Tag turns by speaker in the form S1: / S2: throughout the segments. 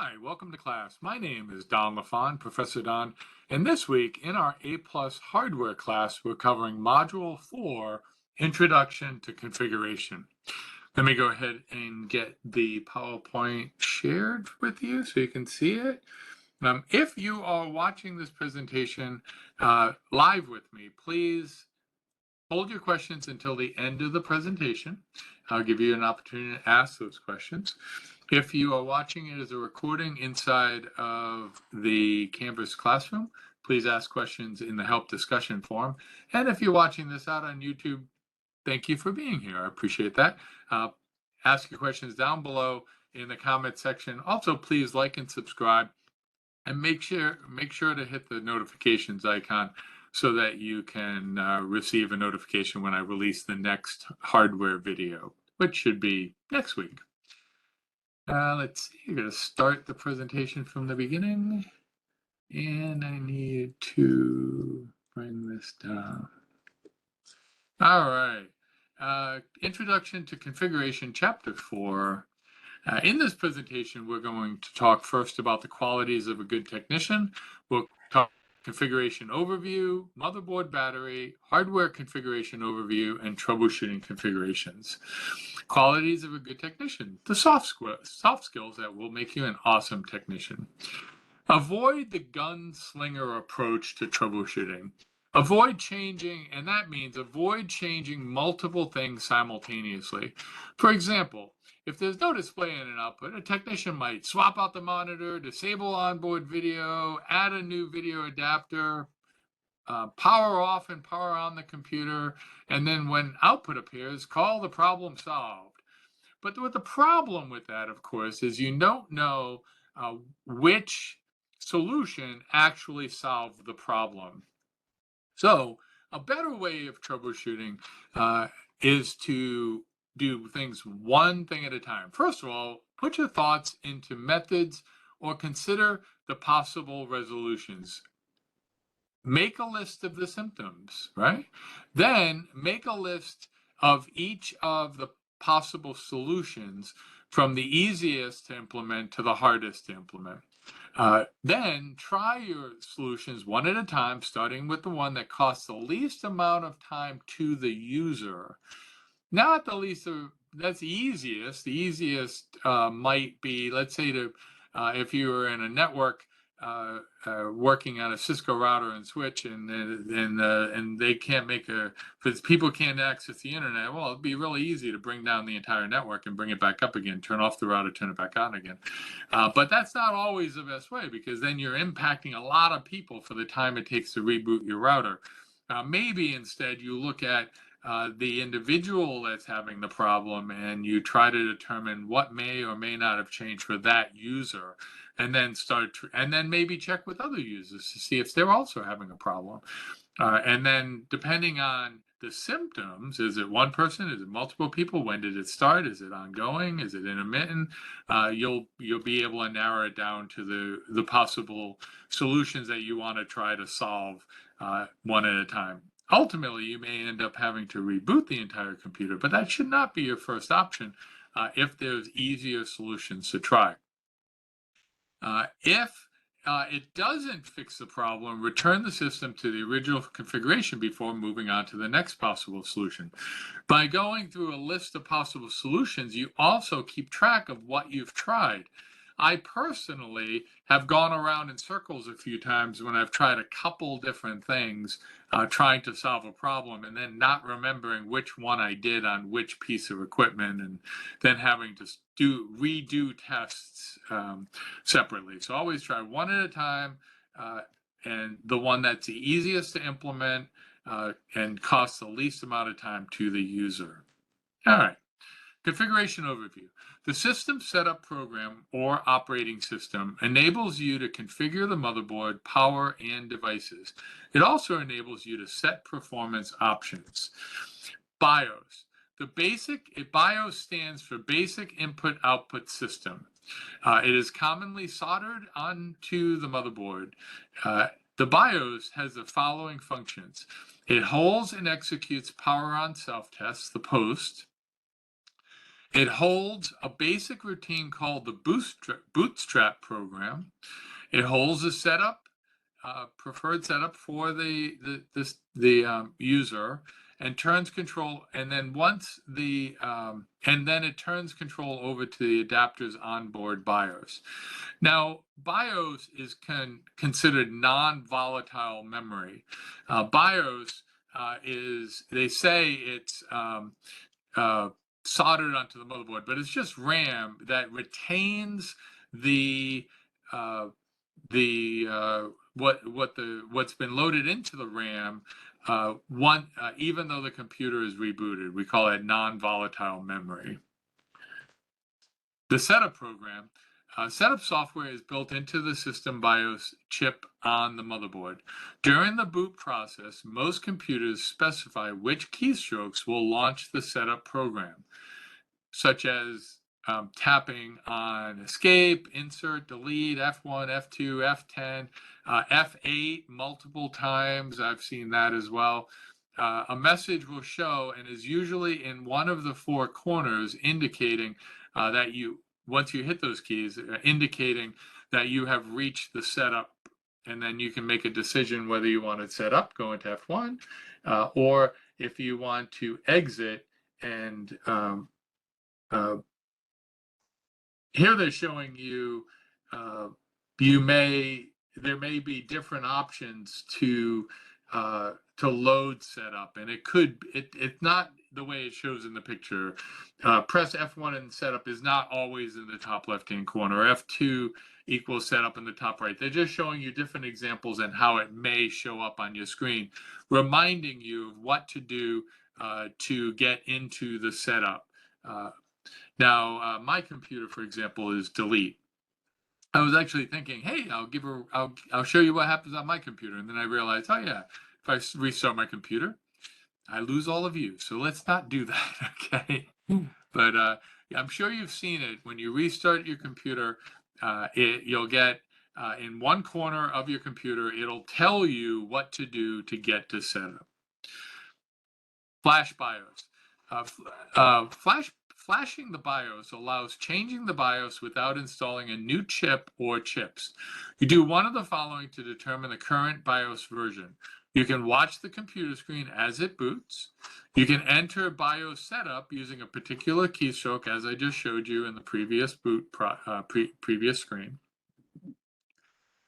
S1: Hi, welcome to class. My name is Don LaFon, Professor Don, and this week in our A+ hardware class, we're covering Module 4, Introduction to Configuration. Let me go ahead and get the PowerPoint shared with you so you can see it. If you are watching this presentation live with me, please hold your questions until the end of the presentation. I'll give you an opportunity to ask those questions. If you are watching it as a recording inside of the Canvas classroom, please ask questions in the help discussion forum. And if you're watching this out on YouTube, thank you for being here. I appreciate that. Ask your questions down below in the comment section. Also, please like and subscribe, and make sure to hit the notifications icon so that you can receive a notification when I release the next hardware video, which should be next week. Let's see, I'm going to start the presentation from the beginning, and I need to bring this down. All right, Introduction to Configuration, Chapter 4. In this presentation, we're going to talk first about the qualities of a good technician. We'll talk configuration overview, motherboard battery, hardware configuration overview, and troubleshooting configurations. Qualities of a good technician, the soft skills that will make you an awesome technician. Avoid the gunslinger approach to troubleshooting. Avoid changing, and that means avoid changing multiple things simultaneously. For example, if there's no display in an output, a technician might swap out the monitor, disable onboard video, add a new video adapter, power off and power on the computer, and then when output appears, call the problem solved. But the problem with that, of course, is you don't know which solution actually solved the problem. So a better way of troubleshooting is to do things one thing at a time. First of all, put your thoughts into methods or consider the possible resolutions. Make a list of the symptoms, right? Then make a list of each of the possible solutions from the easiest to implement to the hardest to implement. Then try your solutions one at a time, starting with the one that costs the least amount of time to the user. Not the least of, that's the easiest. The easiest might be, let's say, if you were in a network working on a Cisco router and switch, and they can't because people can't access the internet. Well, it'd be really easy to bring down the entire network and bring it back up again, turn off the router, turn it back on again. But that's not always the best way, because then you're impacting a lot of people for the time it takes to reboot your router. Maybe instead you look at the individual that's having the problem, and you try to determine what may or may not have changed for that user, and then maybe check with other users to see if they're also having a problem. And then depending on the symptoms, is it one person, is it multiple people, when did it start, is it ongoing, is it intermittent, you'll be able to narrow it down to the possible solutions that you want to try to solve one at a time. Ultimately, you may end up having to reboot the entire computer, but that should not be your first option if there's easier solutions to try. If it doesn't fix the problem, return the system to the original configuration before moving on to the next possible solution. By going through a list of possible solutions, you also keep track of what you've tried. I personally have gone around in circles a few times when I've tried a couple different things trying to solve a problem, and then not remembering which one I did on which piece of equipment, and then having to redo tests separately. So always try one at a time, and the one that's the easiest to implement and costs the least amount of time to the user. All right. Configuration overview. The system setup program or operating system enables you to configure the motherboard, power, and devices. It also enables you to set performance options. BIOS. BIOS stands for Basic Input Output System. It is commonly soldered onto the motherboard. The BIOS has the following functions. It holds and executes power on self-tests, the POST. It holds a basic routine called the bootstrap program. It holds a setup, preferred setup for the user, and turns control, and then it turns control over to the adapter's onboard BIOS. Now, BIOS is considered non-volatile memory. BIOS they say it's soldered onto the motherboard, but it's just RAM that retains what's been loaded into the RAM even though the computer is rebooted. We call it non-volatile memory. The setup program. Setup software is built into the system BIOS chip on the motherboard. During the boot process, most computers specify which keystrokes will launch the setup program, such as tapping on escape, insert, delete, F1, F2, F10, F8 multiple times. I've seen that as well. A message will show and is usually in one of the four corners indicating that once you hit those keys, indicating that you have reached the setup, and then you can make a decision whether you want to set up, go into F1, or if you want to exit. And here they're showing you, there may be different options to load setup, and it's not the way it shows in the picture. Press F1 and setup is not always in the top left-hand corner. F2 equals setup in the top right. They're just showing you different examples and how it may show up on your screen, reminding you of what to do to get into the setup. Now, my computer, for example, is delete. I was actually thinking, hey, I'll show you what happens on my computer. And then I realized, oh yeah, if I restart my computer, I lose all of you. So let's not do that, okay? But I'm sure you've seen it. When you restart your computer, you'll get in one corner of your computer, it'll tell you what to do to get to setup. Flash BIOS. Flashing the BIOS allows changing the BIOS without installing a new chip or chips. You do one of the following to determine the current BIOS version. You can watch the computer screen as it boots. You can enter BIOS setup using a particular keystroke, as I just showed you in the previous previous screen.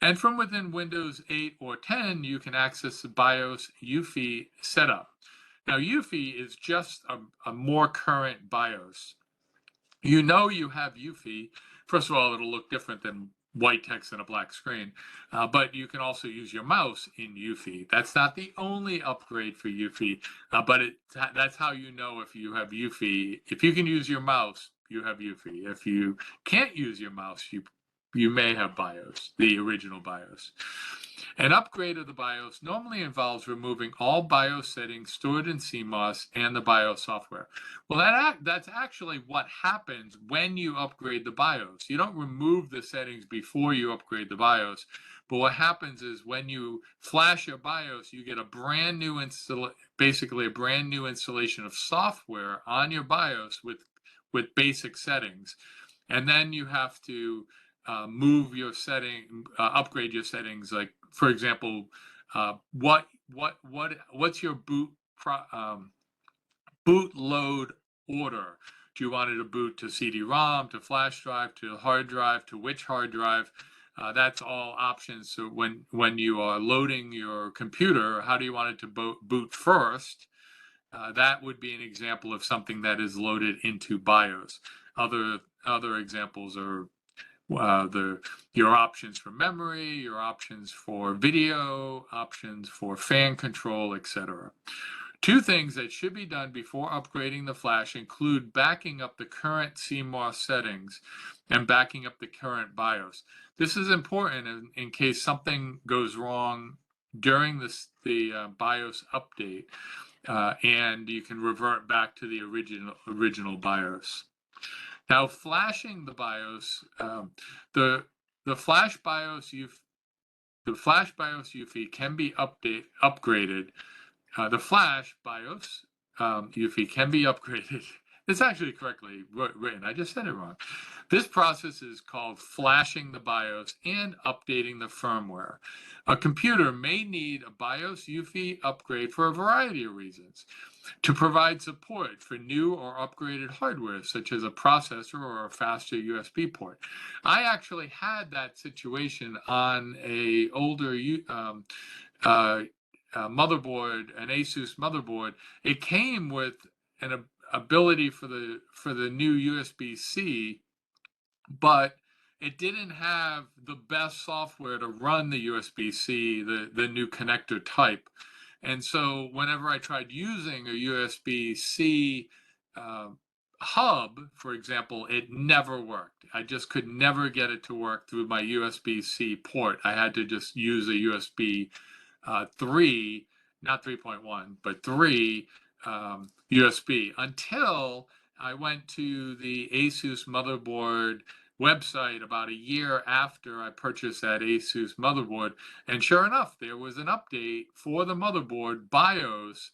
S1: And from within Windows 8 or 10, you can access the BIOS UEFI setup. Now, UEFI is just a more current BIOS. You know you have UEFI. First of all, it'll look different than white text and a black screen, but you can also use your mouse in UEFI. That's not the only upgrade for UEFI, but that's how you know if you have UEFI. If you can use your mouse, you have UEFI. If you can't use your mouse, you may have BIOS, the original BIOS. An upgrade of the BIOS normally involves removing all BIOS settings stored in CMOS and the BIOS software. Well, that's actually what happens when you upgrade the BIOS. You don't remove the settings before you upgrade the BIOS, but what happens is when you flash your BIOS, you get a brand new basically a brand new installation of software on your BIOS with basic settings, and then you have to move your upgrade your settings. Like, for example, what's your boot load order? Do you want it to boot to CD-ROM, to flash drive, to hard drive, to which hard drive? That's all options. So when you are loading your computer, how do you want it to boot first? That would be an example of something that is loaded into BIOS. Other examples are your options for memory, your options for video, options for fan control, etc. Two things that should be done before upgrading the flash include backing up the current CMOS settings and backing up the current BIOS. This is important in case something goes wrong during the BIOS update, and you can revert back to the original BIOS. Now, flashing the BIOS, the flash BIOS UEFI can be upgraded. The flash BIOS UEFI can be upgraded It's actually correctly written. I just said it wrong. This process is called flashing the BIOS and updating the firmware. A computer may need a BIOS UEFI upgrade for a variety of reasons. To provide support for new or upgraded hardware, such as a processor or a faster USB port. I actually had that situation on a older motherboard, an Asus motherboard. It came with an ability for the new USB-C, but it didn't have the best software to run the USB-C, the new connector type. And so whenever I tried using a USB-C hub, for example, it never worked. I just could never get it to work through my USB-C port. I had to just use a USB 3, not 3.1, but 3 USB until I went to the Asus motherboard website about a year after I purchased that Asus motherboard. And sure enough, there was an update for the motherboard BIOS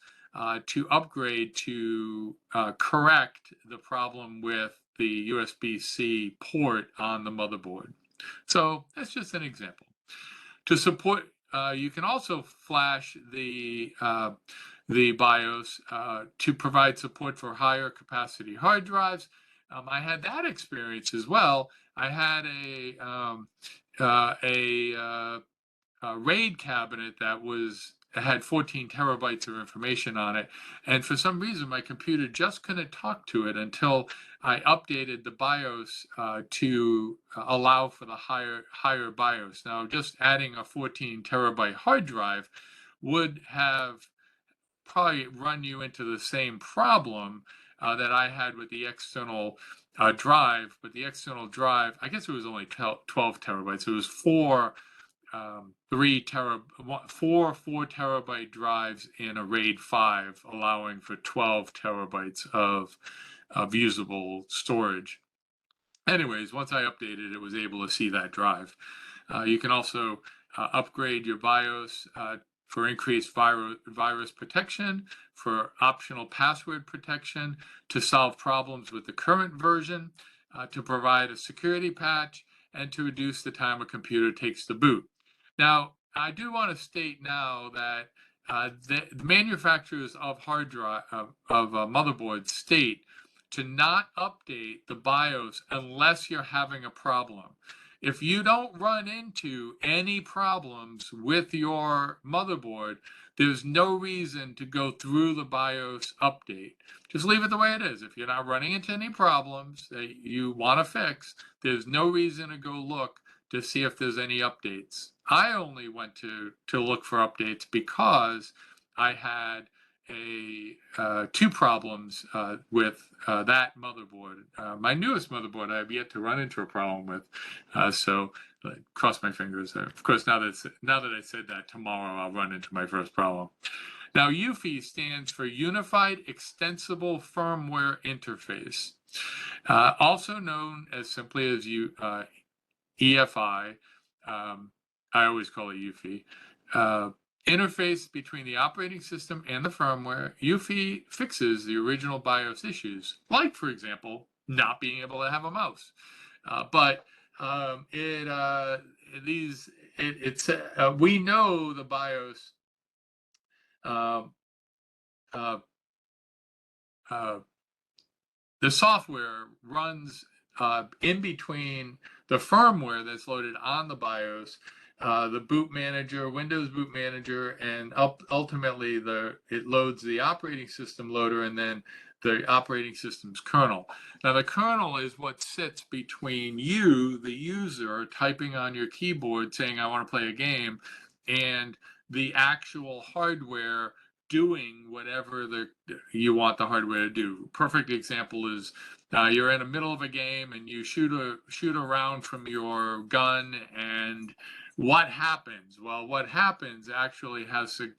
S1: to upgrade to correct the problem with the USB-C port on the motherboard. So that's just an example. To support, you can also flash the BIOS to provide support for higher capacity hard drives. I had that experience as well. I had a RAID cabinet that had 14 terabytes of information on it, and for some reason my computer just couldn't talk to it until I updated the BIOS to allow for the higher BIOS. Now, just adding a 14 terabyte hard drive would have probably run you into the same problem that I had with the external drive. But the external drive, I guess it was only 12 terabytes. It was four 4 terabyte drives in a RAID 5, allowing for 12 terabytes of usable storage. Anyways, once I updated, it was able to see that drive. You can also upgrade your BIOS for increased virus protection, for optional password protection, to solve problems with the current version, to provide a security patch, and to reduce the time a computer takes to boot. Now, I do want to state now that the manufacturers of hard drive of motherboards state to not update the BIOS unless you're having a problem. If you don't run into any problems with your motherboard, there's no reason to go through the BIOS update. Just leave it the way it is. If you're not running into any problems that you want to fix, there's no reason to go look to see if there's any updates. I only went to look for updates because I had two problems with that motherboard. My newest motherboard, I have yet to run into a problem with. So cross my fingers. Of course, now that I said that, tomorrow I'll run into my first problem. Now, UEFI stands for Unified Extensible Firmware Interface, also known as simply as EFI. I always call it UEFI. Interface between the operating system and the firmware. UEFI fixes the original BIOS issues, like, for example, not being able to have a mouse. We know the BIOS the software runs in between the firmware that's loaded on the BIOS, the boot manager, Windows boot manager, and ultimately it loads the operating system loader and then the operating system's kernel. Now, the kernel is what sits between you, the user, typing on your keyboard saying, I want to play a game, and the actual hardware doing whatever you want the hardware to do. Perfect example is you're in the middle of a game and you shoot a round from your gun, and what happens? Well, what happens actually has to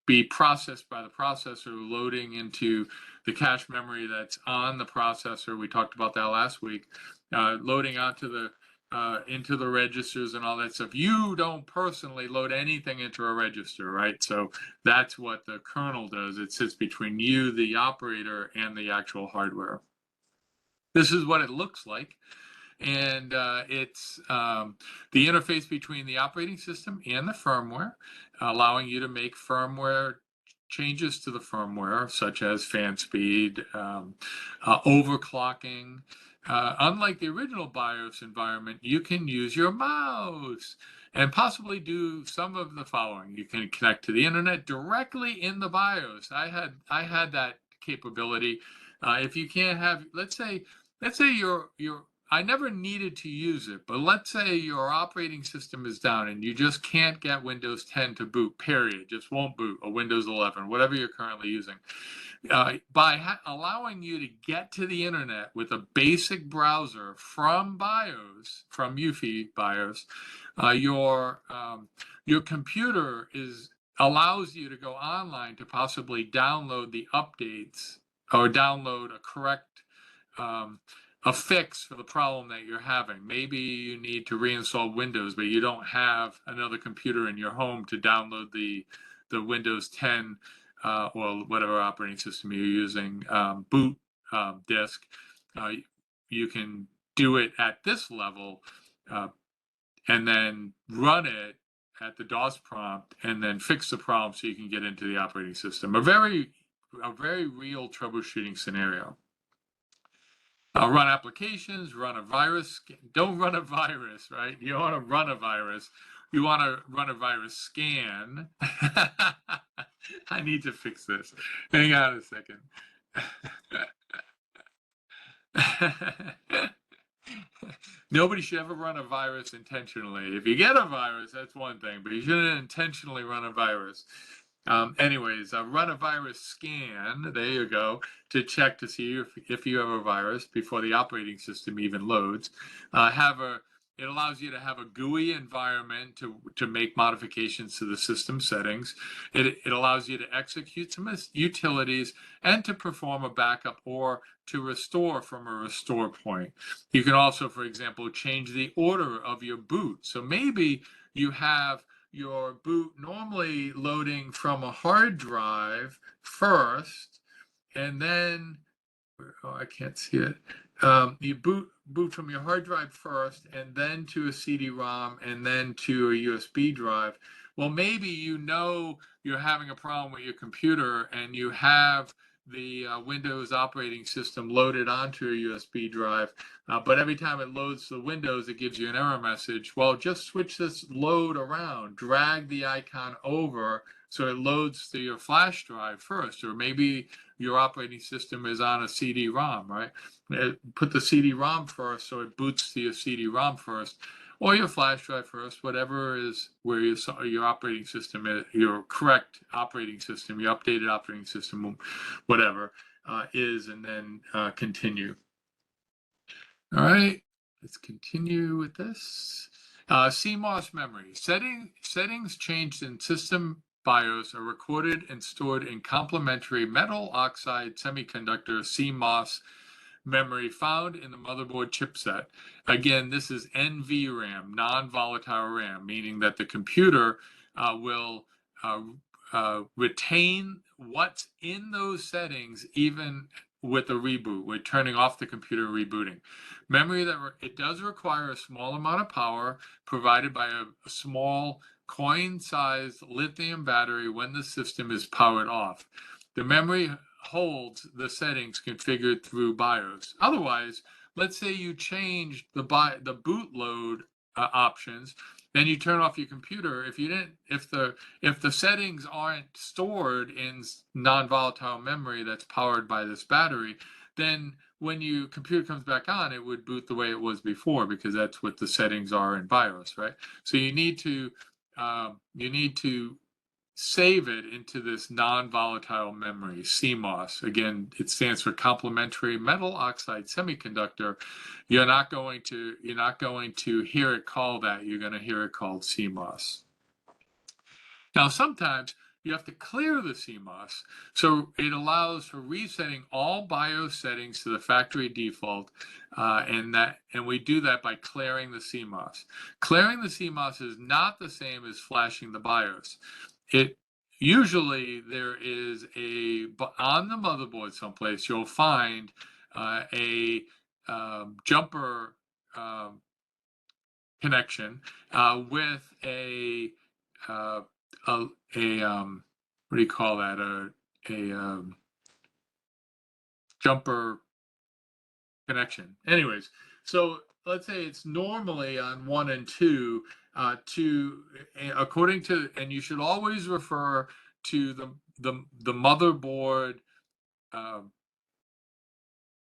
S1: be processed by the processor, loading into the cache memory that's on the processor. We talked about that last week. Loading onto the into the registers and all that stuff. You don't personally load anything into a register, right? So that's what the kernel does. It sits between you, the operator, and the actual hardware. This is what it looks like. And it's the interface between the operating system and the firmware, allowing you to make firmware changes to the firmware, such as fan speed, overclocking. Unlike the original BIOS environment, you can use your mouse and possibly do some of the following. You can connect to the internet directly in the BIOS. I had that capability. If you can't have, let's say you're I never needed to use it, but let's say your operating system is down and you just can't get Windows 10 to boot, period. Just won't boot, or Windows 11, whatever you're currently using. By allowing you to get to the internet with a basic browser from BIOS, from UEFI BIOS, your computer allows you to go online to possibly download the updates or download a correct a fix for the problem that you're having. Maybe you need to reinstall Windows, but you don't have another computer in your home to download the Windows 10 or whatever operating system you're using boot disk. You can do it at this level and then run it at the DOS prompt and then fix the problem so you can get into the operating system. A very real troubleshooting scenario. Run applications, run a virus. Don't run a virus, right? You don't want to run a virus. You want to run a virus scan. I need to fix this. Hang on a second. Nobody should ever run a virus intentionally. If you get a virus, that's one thing, but you shouldn't intentionally run a virus. Anyways, run a virus scan, there you go, to check to see if you have a virus before the operating system even loads. It allows you to have a GUI environment to make modifications to the system settings. It allows you to execute some utilities and to perform a backup or to restore from a restore point. You can also, for example, change the order of your boot. So maybe you have your boot normally loading from a hard drive first, and then, oh, I can't see it. You boot from your hard drive first, and then to a CD-ROM, and then to a USB drive. Well, maybe you're having a problem with your computer, and you have the Windows operating system loaded onto a USB drive, but every time it loads the Windows, it gives you an error message. Well, just switch this load around, drag the icon over so it loads to your flash drive first, or maybe your operating system is on a CD-ROM, right? Put the CD-ROM first so it boots to your CD-ROM first, or your flash drive first, whatever is where your operating system is, your correct operating system, your updated operating system, whatever is, and then continue. All right, let's continue with this. CMOS memory. Settings changed in system BIOS are recorded and stored in complementary metal oxide semiconductor CMOS memory found in the motherboard chipset. Again, this is NVRAM, non-volatile RAM, meaning that the computer will retain what's in those settings even with a reboot. We're turning off the computer and rebooting. Memory it does require a small amount of power provided by a small coin-sized lithium battery when the system is powered off. The memory holds the settings configured through BIOS. Otherwise, let's say you change the boot load options, then you turn off your computer. If the settings aren't stored in non-volatile memory that's powered by this battery, then when your computer comes back on, it would boot the way it was before, because that's what the settings are in BIOS, right? So you need to save it into this non-volatile memory, CMOS. Again, it stands for complementary metal oxide semiconductor. You're not going to hear it called that. You're going to hear it called CMOS. Now, sometimes you have to clear the CMOS. So it allows for resetting all BIOS settings to the factory default, and we do that by clearing the CMOS. Clearing the CMOS is not the same as flashing the BIOS. Usually there is on the motherboard someplace you'll find a jumper connection with a what do you call that? A jumper connection. Anyways, so let's say it's normally on 1 and 2 according to, and you should always refer to the motherboard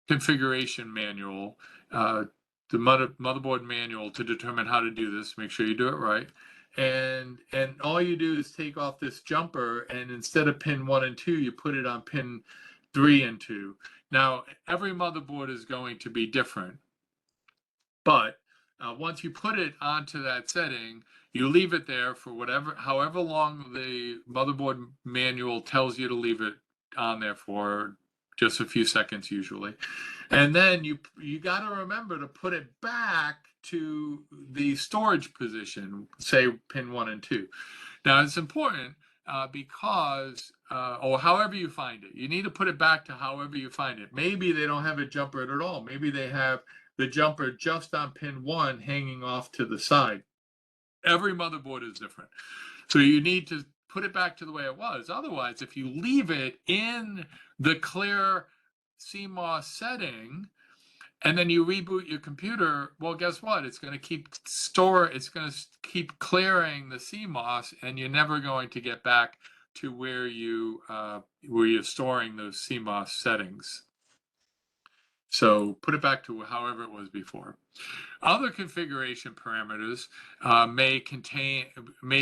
S1: configuration manual, the motherboard manual, to determine how to do this. Make sure you do it right. And all you do is take off this jumper, and instead of pin 1 and 2, you put it on pin 3 and 2. Now, every motherboard is going to be different, but once you put it onto that setting, you leave it there for however long the motherboard manual tells you to leave it on there for, just a few seconds usually. And then you got to remember to put it back to the storage position, say pin 1 and 2. Now it's important because, or however you find it, you need to put it back to however you find it. Maybe they don't have a jumper at all. Maybe they have the jumper just on pin 1 hanging off to the side. Every motherboard is different. So you need to put it back to the way it was. Otherwise, if you leave it in the clear CMOS setting and then you reboot your computer, well, guess what? It's going to keep clearing the CMOS, and you're never going to get back to where you're storing those CMOS settings. So put it back to however it was before. Other configuration parameters may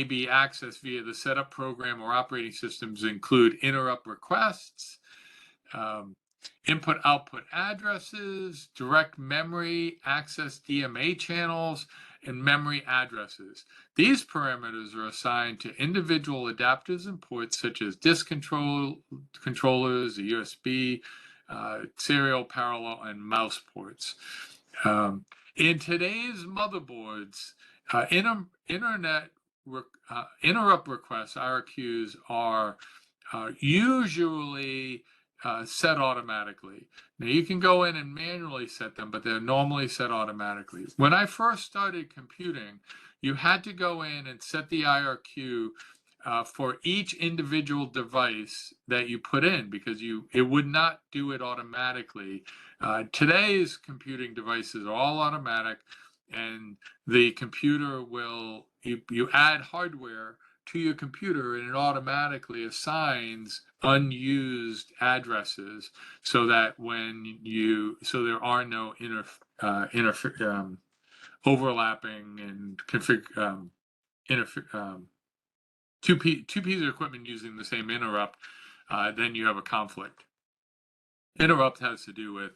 S1: be accessed via the setup program or operating systems. Include interrupt requests, input-output addresses, direct memory, access DMA channels, and memory addresses. These parameters are assigned to individual adapters and ports such as disk controllers, the USB, serial, parallel, and mouse ports. In today's motherboards, interrupt requests, IRQs, are usually set automatically. Now you can go in and manually set them, but they're normally set automatically. When I first started computing, you had to go in and set the IRQ for each individual device that you put in, because it would not do it automatically. Today's computing devices are all automatic, and the computer will, you add hardware to your computer and it automatically assigns unused addresses so that so there are no overlapping and two pieces of equipment using the same interrupt, then you have a conflict. Interrupt has to do with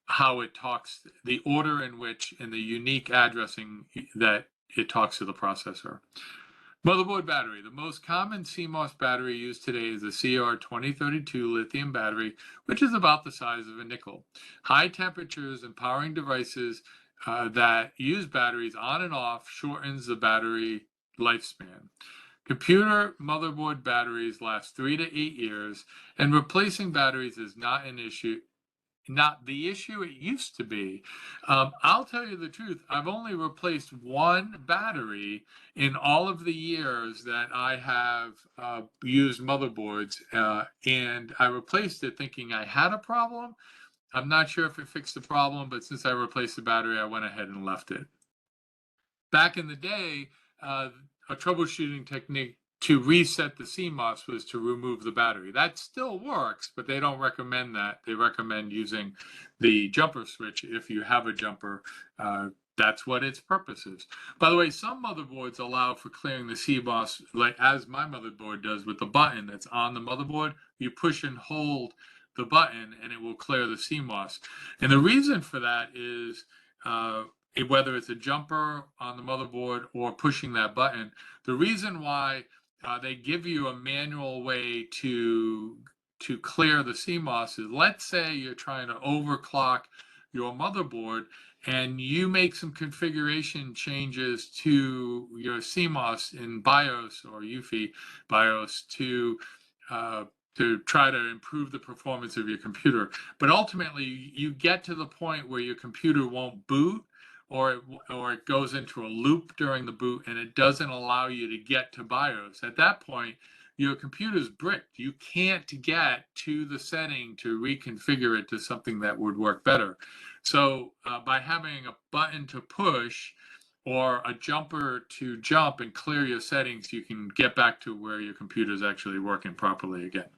S1: how it talks, the order in which, and the unique addressing that it talks to the processor. Motherboard battery. The most common CMOS battery used today is the CR2032 lithium battery, which is about the size of a nickel. High temperatures and powering devices that use batteries on and off shortens the battery lifespan. Computer motherboard batteries last 3 to 8 years, and replacing batteries is not an issue. Not the issue it used to be. I'll tell you the truth. I've only replaced one battery in all of the years that I have used motherboards, and I replaced it thinking I had a problem. I'm not sure if it fixed the problem, but since I replaced the battery, I went ahead and left it. Back in the day, a troubleshooting technique to reset the CMOS was to remove the battery. That still works, but they don't recommend that. They recommend using the jumper switch if you have a jumper. That's what its purpose is. By the way, some motherboards allow for clearing the CMOS, like as my motherboard does with the button that's on the motherboard. You push and hold the button and it will clear the CMOS. And the reason for that is whether it's a jumper on the motherboard or pushing that button, the reason why they give you a manual way to clear the CMOSs. Let's say you're trying to overclock your motherboard and you make some configuration changes to your CMOS in BIOS or UEFI BIOS to try to improve the performance of your computer. But ultimately, you get to the point where your computer won't boot, or it goes into a loop during the boot and it doesn't allow you to get to BIOS. At that point, your computer's bricked. You can't get to the setting to reconfigure it to something that would work better. So by having a button to push or a jumper to jump and clear your settings, you can get back to where your computer is actually working properly again.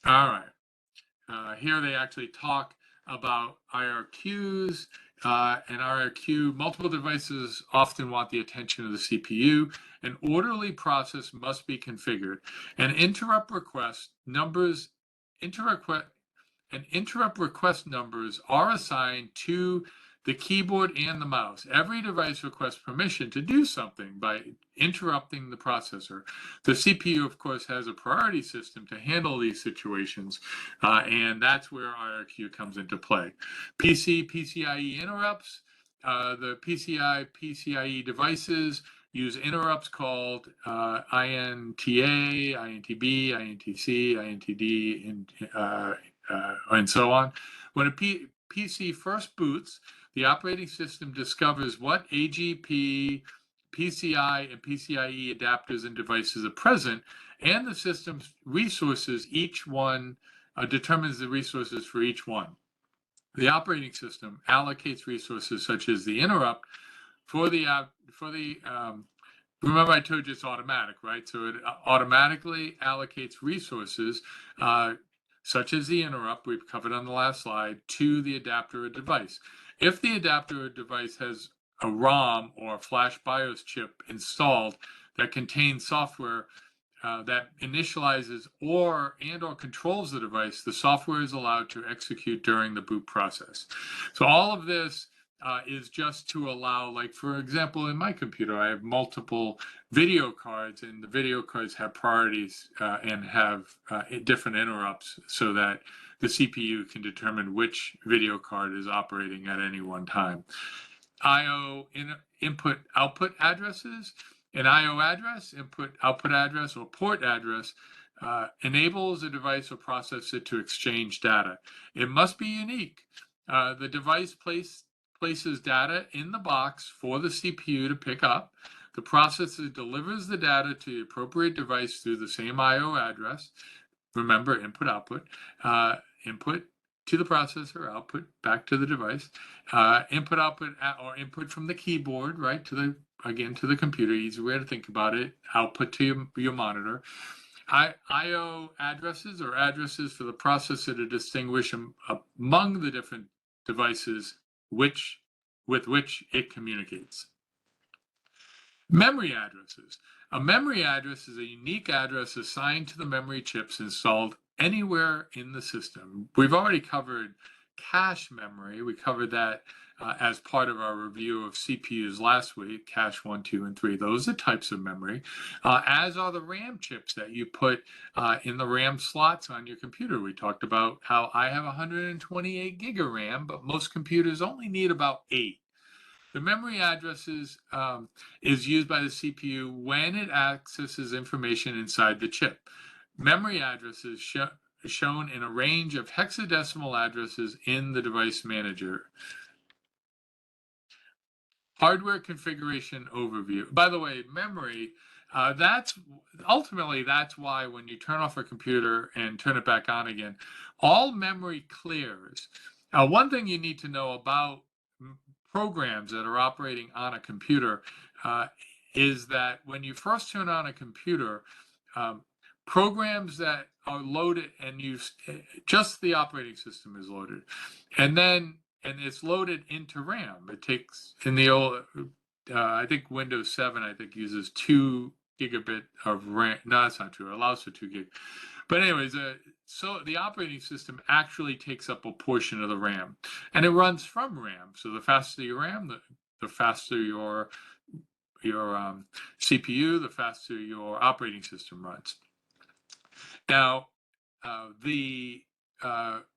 S1: All right. Here they actually talk about IRQs. And IRQ, multiple devices often want the attention of the CPU. An orderly process must be configured. And interrupt request numbers are assigned to the keyboard and the mouse. Every device requests permission to do something by interrupting the processor. The CPU, of course, has a priority system to handle these situations, and that's where IRQ comes into play. PCIe interrupts. The PCIe devices use interrupts called INTA, INTB, INTC, INTD, and so on. When a PC first boots, the operating system discovers what AGP, PCI, and PCIe adapters and devices are present, and the system's resources, each one determines the resources for each one. The operating system allocates resources such as the interrupt remember I told you it's automatic, right? So it automatically allocates resources such as the interrupt we've covered on the last slide to the adapter or device. If the adapter or device has a ROM or a flash BIOS chip installed that contains software that initializes or controls the device, the software is allowed to execute during the boot process. So all of this is just to allow, like, for example, in my computer, I have multiple video cards, and the video cards have priorities and have different interrupts so that the CPU can determine which video card is operating at any one time. I/O input-output addresses. An I/O address, input-output address, or port address enables a device or processor to exchange data. It must be unique. The device places data in the box for the CPU to pick up. The processor delivers the data to the appropriate device through the same I/O address. Remember, input-output. Input to the processor, output back to the device. Input-output or input from the keyboard, right, to the computer. Easy way to think about it. Output to your monitor. I/O addresses or addresses for the processor to distinguish among the different devices with which it communicates. Memory addresses. A memory address is a unique address assigned to the memory chips installed anywhere in the system. We've already covered cache memory. We covered that as part of our review of CPUs last week, cache 1, 2, and 3. Those are types of memory, as are the RAM chips that you put in the RAM slots on your computer. We talked about how I have 128 gig of RAM, but most computers only need about 8. The memory addresses is used by the CPU when it accesses information inside the chip. Memory addresses shown in a range of hexadecimal addresses in the device manager. Hardware configuration overview. By the way, memory, that's why when you turn off a computer and turn it back on again, all memory clears. One thing you need to know about programs that are operating on a computer is that when you first turn on a computer, programs that are loaded and just the operating system is loaded, and it's loaded into RAM. It takes, in the old, I think Windows 7, uses 2 gigabit of RAM. No, that's not true. It allows for 2 gig. But anyways, so the operating system actually takes up a portion of the RAM, and it runs from RAM. So the faster your RAM, the faster your CPU, the faster your operating system runs. Now,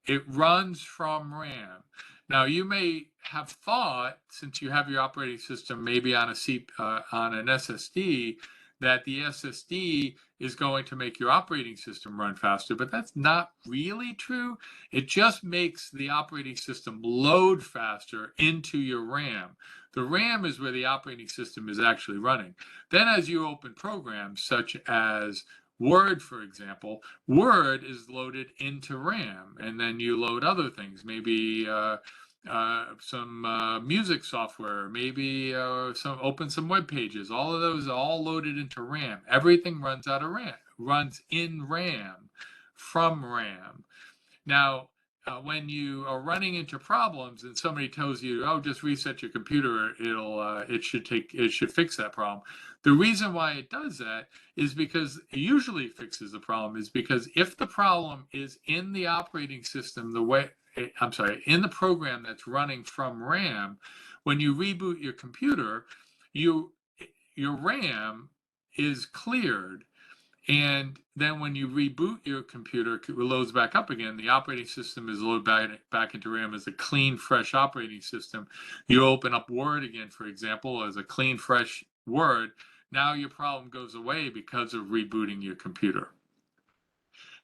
S1: it runs from RAM. Now, you may have thought, since you have your operating system maybe on an SSD, that the SSD is going to make your operating system run faster, but that's not really true. It just makes the operating system load faster into your RAM. The RAM is where the operating system is actually running. Then as you open programs such as Word, for example, Word is loaded into RAM, and then you load other things, maybe some music software, maybe open some web pages. All of those are all loaded into RAM. Everything runs out of RAM, runs in RAM, from RAM. Now, when you are running into problems and somebody tells you, "Oh, just reset your computer, it should fix that problem." The reason why it does that is because it usually fixes the problem is because if the problem is in the operating system, in the program that's running from RAM, when you reboot your computer, your RAM is cleared. And then when you reboot your computer, it loads back up again. The operating system is loaded back into RAM as a clean, fresh operating system. You open up Word again, for example, as a clean, fresh Word. Now your problem goes away because of rebooting your computer.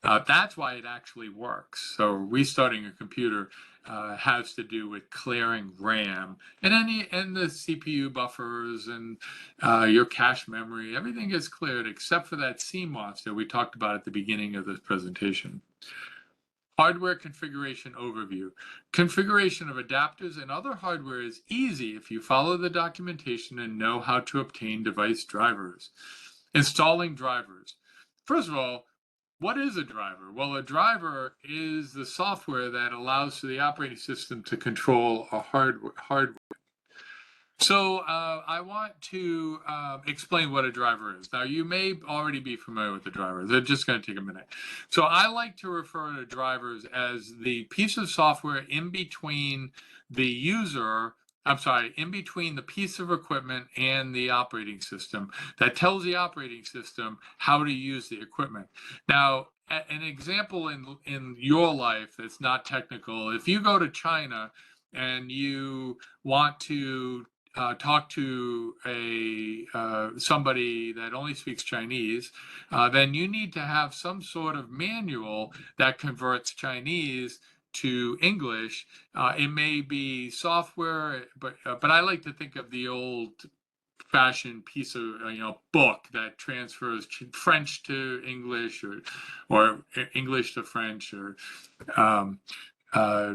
S1: That's why it actually works. So restarting a computer has to do with clearing RAM and the CPU buffers and your cache memory. Everything gets cleared except for that CMOS that we talked about at the beginning of this presentation. Hardware configuration overview. Configuration of adapters and other hardware is easy if you follow the documentation and know how to obtain device drivers. Installing drivers. First of all, what is a driver? Well, a driver is the software that allows for the operating system to control a hardware. So I want to explain what a driver is. Now, you may already be familiar with the driver. They're just going to take a minute. So I like to refer to drivers as the piece of software in between the in between the piece of equipment and the operating system that tells the operating system how to use the equipment. Now, an example in your life that's not technical, if you go to China and you want to talk to somebody that only speaks Chinese, then you need to have some sort of manual that converts Chinese to English. It may be software, but I like to think of the old-fashioned piece of book that transfers French to English or English to French or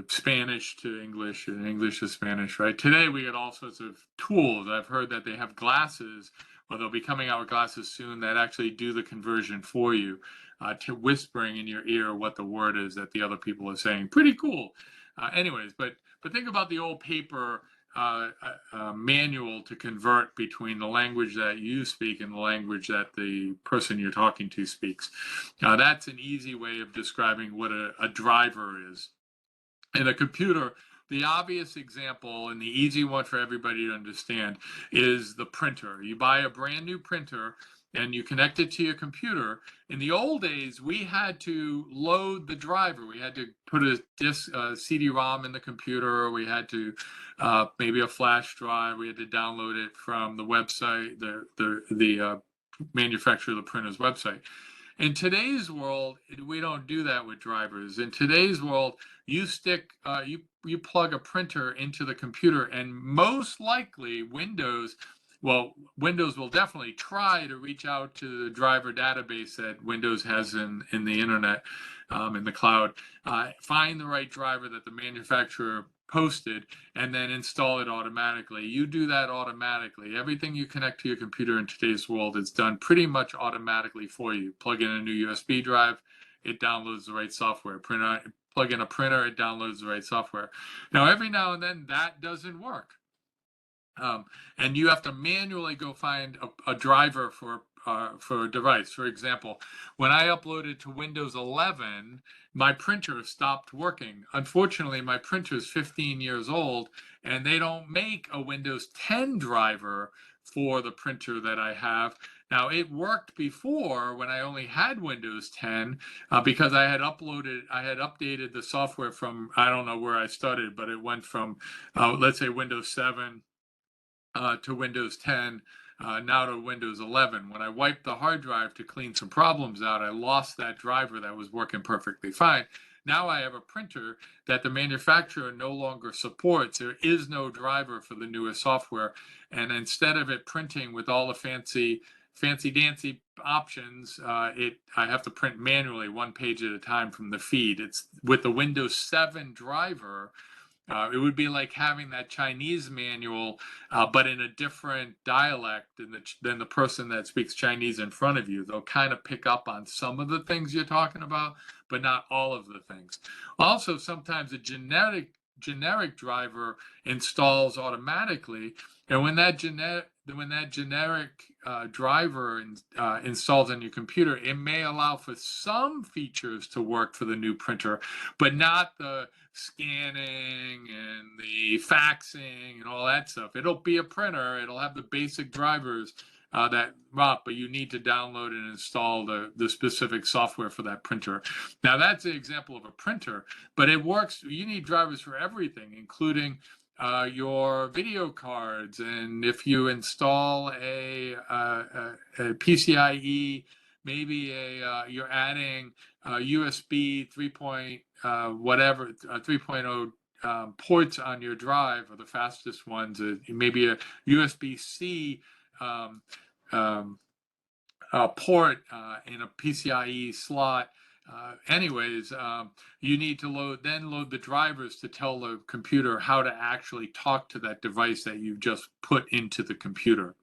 S1: Spanish to English and English to Spanish, right? Today we get all sorts of tools. I've heard that they have glasses, or they'll be coming out with glasses soon that actually do the conversion for you, to whispering in your ear what the word is that the other people are saying. Pretty cool. Anyways, but think about the old paper manual to convert between the language that you speak and the language that the person you're talking to speaks. That's an easy way of describing what a driver is. In a computer, the obvious example and the easy one for everybody to understand is the printer. You buy a brand new printer and you connect it to your computer. In the old days, we had to load the driver. We had to put a CD-ROM in the computer, or we had to maybe a flash drive. We had to download it from the website, the manufacturer of the printer's website. In today's world, we don't do that with drivers. In today's world, you plug a printer into the computer, and most likely Windows will definitely try to reach out to the driver database that Windows has in the internet, in the cloud, find the right driver that the manufacturer posted, and then install it automatically. You do that automatically. Everything you connect to your computer in today's world is done pretty much automatically for you. Plug in a new USB drive, it downloads the right software. Plug in a printer, it downloads the right software. Now, every now and then that doesn't work. And you have to manually go find a driver for a device. For example, when I uploaded to Windows 11, my printer stopped working. Unfortunately, my printer is 15 years old, and they don't make a Windows 10 driver for the printer that I have. Now, it worked before when I only had Windows 10 because I had updated the software from, I don't know where I started, but it went from, let's say, Windows 7 to Windows 10, now to Windows 11. When I wiped the hard drive to clean some problems out, I lost that driver that was working perfectly fine. Now I have a printer that the manufacturer no longer supports. There is no driver for the newest software. And instead of it printing with all the fancy dancy options, I have to print manually 1 page at a time from the feed. It's with the Windows 7 driver. It would be like having that Chinese manual, but in a different dialect than the person that speaks Chinese in front of you. They'll kind of pick up on some of the things you're talking about, but not all of the things. Also, sometimes a generic driver installs automatically, and when that generic driver installs on your computer, it may allow for some features to work for the new printer, but not the scanning and the faxing and all that stuff. It'll be a printer. It'll have the basic drivers but you need to download and install the specific software for that printer. Now, that's an example of a printer, but it works. You need drivers for everything, including your video cards. And if you install a PCIe, maybe you're adding USB 3.0 ports on your drive, or the fastest ones, maybe a USB-C port in a PCIe slot. You need to load the drivers to tell the computer how to actually talk to that device that you've just put into the computer.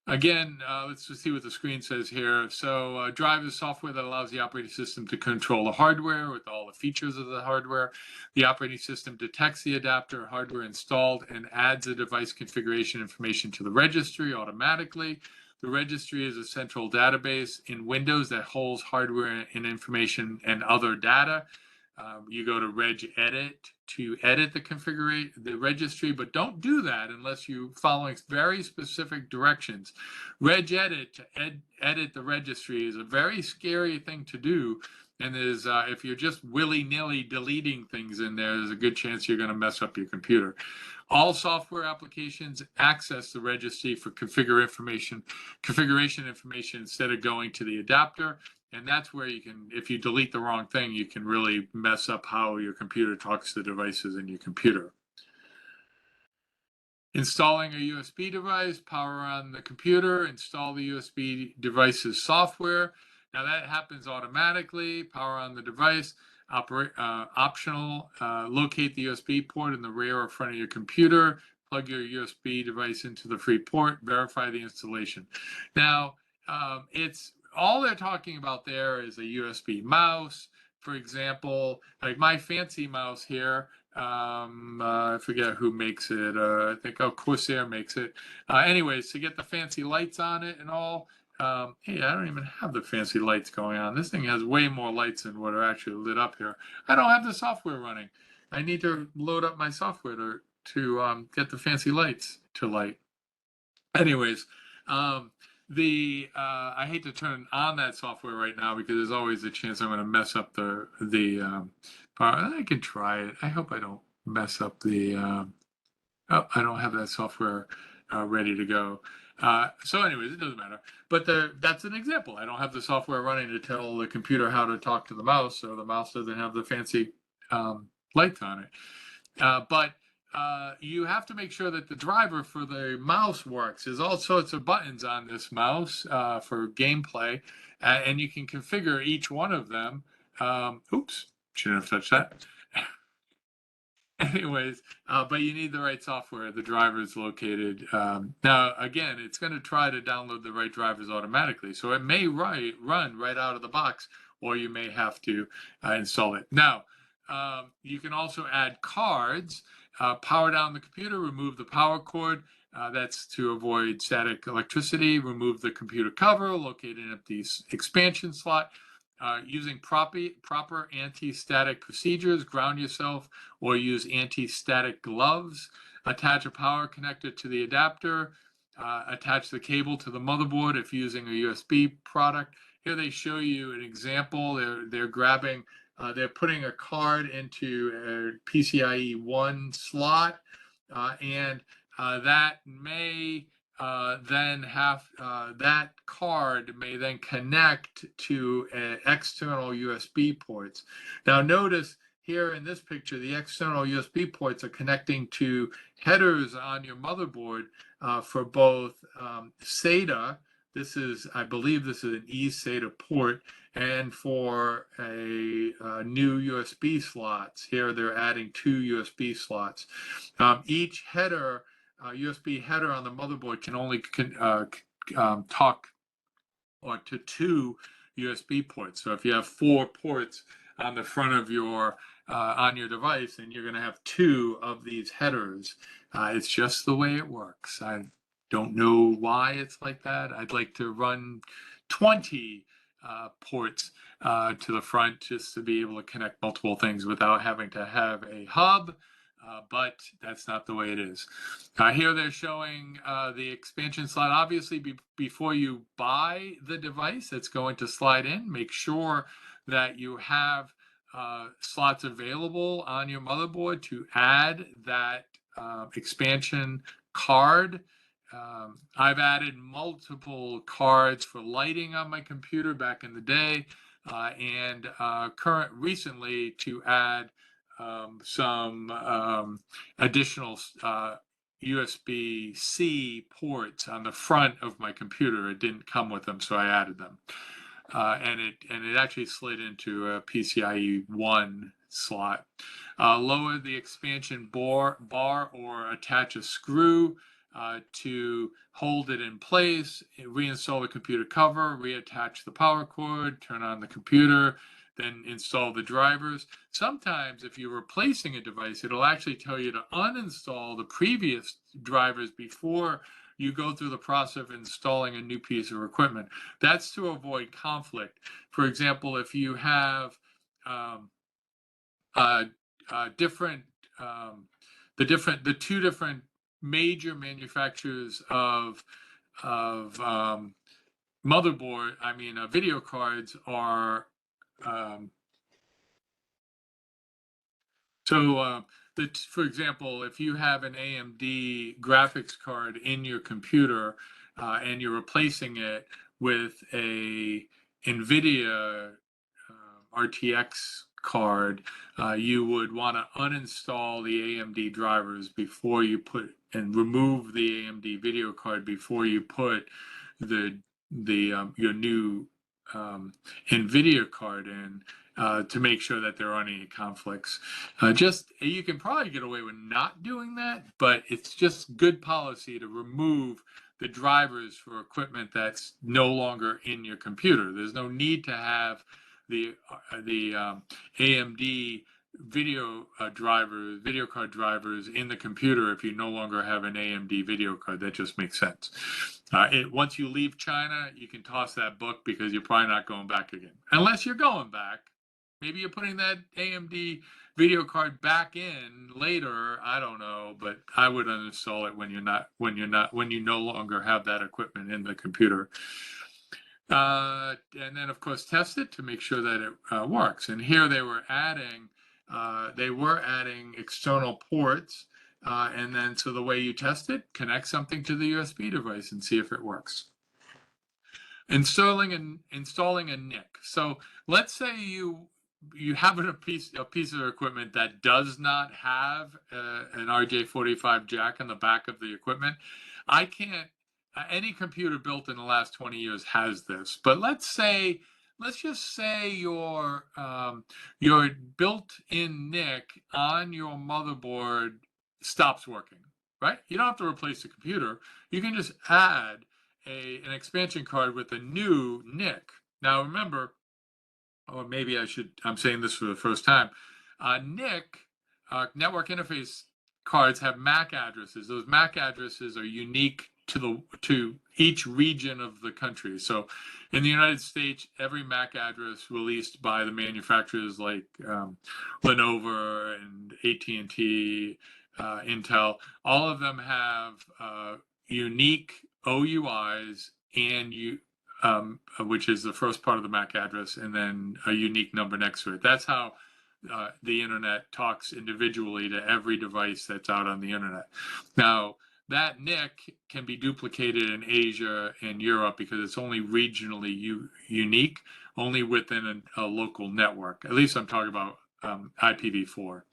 S1: Again, let's just see what the screen says here. So drive is software that allows the operating system to control the hardware with all the features of the hardware. The operating system detects the adapter hardware installed and adds the device configuration information to the registry automatically. The registry is a central database in Windows that holds hardware and information and other data. You go to regedit to edit the registry, but don't do that unless you're following very specific directions. Regedit to edit the registry is a very scary thing to do, and if you're just willy-nilly deleting things in there, there's a good chance you're going to mess up your computer. All software applications access the registry for configuration information instead of going to the adapter. And that's where if you delete the wrong thing, you can really mess up how your computer talks to the devices in your computer. Installing a USB device, power on the computer, install the USB device's software. Now that happens automatically. Power on the device. Optional, locate the USB port in the rear or front of your computer. Plug your USB device into the free port. Verify the installation. Now, all they're talking about there is a USB mouse, for example. Like my fancy mouse here, I forget who makes it. I think Corsair makes it. Anyways, to get the fancy lights on it and all. Hey, I don't even have the fancy lights going on. This thing has way more lights than what are actually lit up here. I don't have the software running. I need to load up my software to get the fancy lights to light. Anyways, I hate to turn on that software right now because there's always a chance I'm going to mess up the part. I can try it. I hope I don't mess up I don't have that software ready to go. So anyways, it doesn't matter. But that's an example. I don't have the software running to tell the computer how to talk to the mouse, so the mouse doesn't have the fancy lights on it. But you have to make sure that the driver for the mouse works. There's all sorts of buttons on this mouse for gameplay, and you can configure each one of them. Oops, shouldn't have touched that. Anyways, but you need the right software. The driver is located. Now, again, it's going to try to download the right drivers automatically. So it may run right out of the box, or you may have to install it. Now, you can also add cards. Power down the computer, remove the power cord. That's to avoid static electricity. Remove the computer cover, locate an empty expansion slot. Using proper anti-static procedures, ground yourself or use anti-static gloves. Attach a power connector to the adapter. attach the cable to the motherboard if using a USB product. Here they show you an example. They're grabbing, they're putting a card into a PCIe 1 slot, and that may then have that card may then connect to external USB ports. Now notice here in this picture, the external USB ports are connecting to headers on your motherboard for both SATA. This is, I believe this is an eSATA port, and for a new USB slots. Here they're adding 2 USB slots. Each header, USB header on the motherboard can only talk to 2 USB ports. So if you have 4 ports on the front of your on your device, and you're going to have 2 of these headers. It's just the way it works. I don't know why it's like that. I'd like to run 20 ports to the front just to be able to connect multiple things without having to have a hub. But that's not the way it is. Here they're showing the expansion slot. Obviously, before you buy the device that's going to slide in, make sure that you have slots available on your motherboard to add that expansion card. I've added multiple cards for lighting on my computer back in the day, and recently to add some additional USB-C ports on the front of my computer. It didn't come with them, so I added them. And it actually slid into a PCIe 1 slot. Lower the expansion bar or attach a screw to hold it in place, reinstall the computer cover, reattach the power cord, turn on the computer, then install the drivers. Sometimes if you're replacing a device, it'll actually tell you to uninstall the previous drivers before you go through the process of installing a new piece of equipment. That's to avoid conflict. For example, if you have the 2 different major manufacturers of video cards are for example, if you have an AMD graphics card in your computer and you're replacing it with a NVIDIA RTX card, you would want to uninstall the AMD drivers before you and remove the AMD video card before you put your new NVIDIA card in, to make sure that there aren't any conflicts. You can probably get away with not doing that, but it's just good policy to remove the drivers for equipment that's no longer in your computer. There's no need to have the AMD video card drivers in the computer if you no longer have an AMD video card. That just makes sense. Once you leave China, you can toss that book because you're probably not going back again. Unless you're going back. Maybe you're putting that AMD video card back in later. I don't know, but I would uninstall it when you no longer have that equipment in the computer. And then of course test it to make sure that it works. And here they were adding external ports, and then so the way you test it, connect something to the USB device and see if it works. Installing a NIC. So let's say you have a piece of equipment that does not have an RJ45 jack on the back of the equipment. I can't. Any computer built in the last 20 years has this, but let's just say your built-in NIC on your motherboard stops working, right? You don't have to replace the computer. You can just add an expansion card with a new NIC. Now remember, or maybe I'm saying this for the first time, NIC, network interface cards, have MAC addresses. Those MAC addresses are unique to each region of the country. So in the United States, every MAC address released by the manufacturers like Lenovo and AT&T, Intel, all of them have unique OUIs and which is the first part of the MAC address, and then a unique number next to it. That's how the internet talks individually to every device that's out on the internet. Now, that NIC can be duplicated in Asia and Europe because it's only regionally unique, only within a local network. At least I'm talking about IPv4.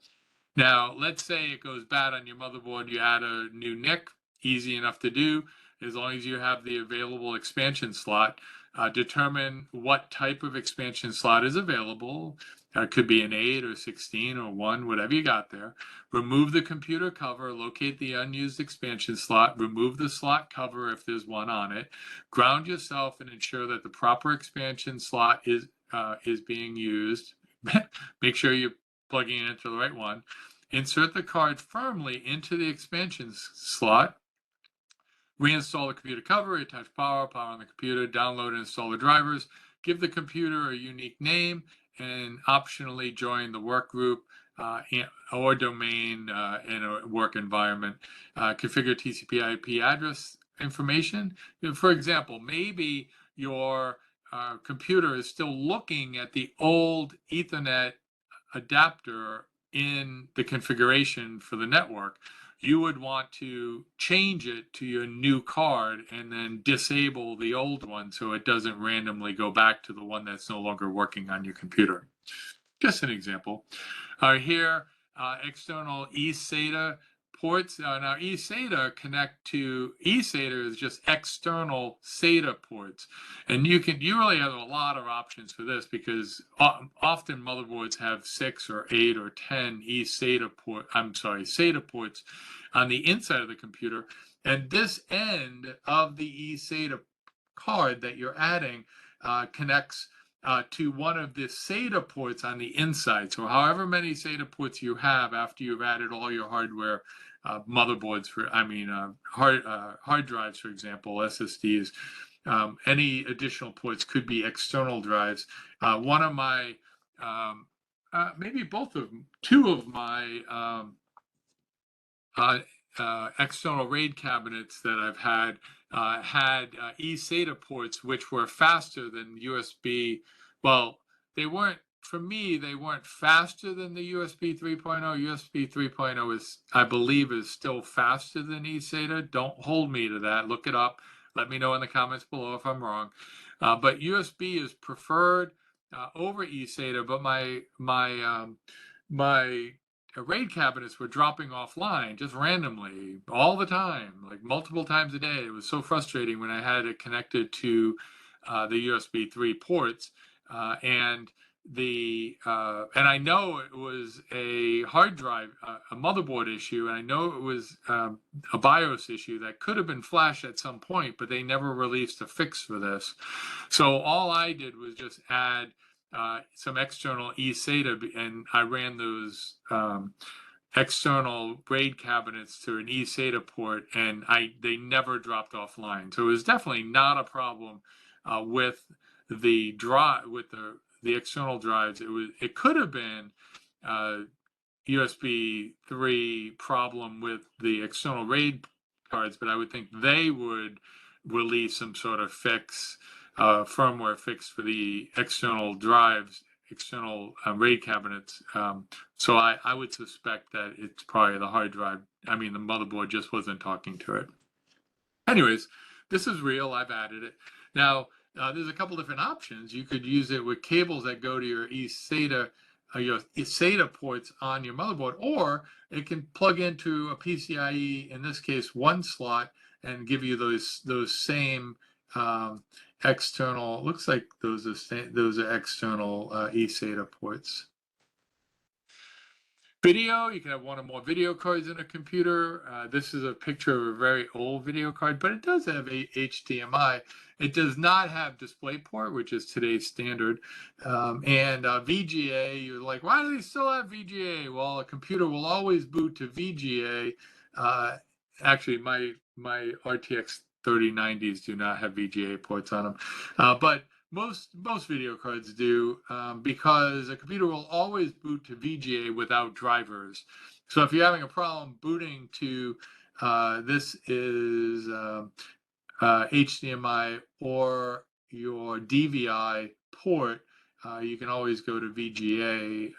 S1: Now, let's say it goes bad on your motherboard, you add a new NIC, easy enough to do, as long as you have the available expansion slot. Determine what type of expansion slot is available. It could be an 8 or 16 or 1, whatever you got there. Remove the computer cover, locate the unused expansion slot, remove the slot cover if there's one on it, ground yourself and ensure that the proper expansion slot is being used. Make sure you're plugging it into the right one. Insert the card firmly into the expansion slot. Reinstall the computer cover, attach power on the computer, download and install the drivers, give the computer a unique name, and optionally join the work group or domain in a work environment. Configure TCP/IP address information. For example, maybe your computer is still looking at the old Ethernet adapter in the configuration for the network. You would want to change it to your new card and then disable the old one so it doesn't randomly go back to the one that's no longer working on your computer. Just an example. Here, external eSATA ports. Now, eSATA connect to eSATA is just external SATA ports, and you really have a lot of options for this because often motherboards have 6 or 8 or 10 SATA ports on the inside of the computer, and this end of the eSATA card that you're adding connects to one of the SATA ports on the inside. So however many SATA ports you have after you've added all your hardware, motherboards hard drives, for example, SSDs, any additional ports could be external drives. One of my, maybe two of my external RAID cabinets that I've had had eSATA ports which were faster than USB. Well, they weren't, for me, they weren't faster than the USB 3.0. USB 3.0 is, I believe, is still faster than eSATA. Don't hold me to that. Look it up. Let me know in the comments below if I'm wrong. But USB is preferred over eSATA, but my RAID cabinets were dropping offline just randomly all the time, like multiple times a day. It was so frustrating when I had it connected to the USB 3 ports, and I know it was a hard drive, a motherboard issue, and I know it was a BIOS issue that could have been flashed at some point, but they never released a fix for this. So all I did was just add some external eSATA, and I ran those external RAID cabinets to an eSATA port, and they never dropped offline. So it was definitely not a problem with the drive, with the external drives. It could have been USB 3 problem with the external RAID cards, but I would think they would release some sort of fix, firmware fix for the external drives, external RAID cabinets. So I would suspect that it's probably the hard drive. I mean, the motherboard just wasn't talking to it. Anyways, this is real. I've added it. Now, there's a couple different options. You could use it with cables that go to your eSATA, your eSATA ports on your motherboard, or it can plug into a PCIe, in this case, 1 slot, and give you those same external. Looks like those are external eSATA ports. Video, you can have one or more video cards in a computer. This is a picture of a very old video card, but it does have HDMI. It does not have DisplayPort, which is today's standard. And VGA, you're like, why do they still have VGA? Well, a computer will always boot to VGA. Actually, my RTX 3090s do not have VGA ports on them. But most video cards do, because a computer will always boot to VGA without drivers. So if you're having a problem booting to this is HDMI or your DVI port. You can always go to VGA,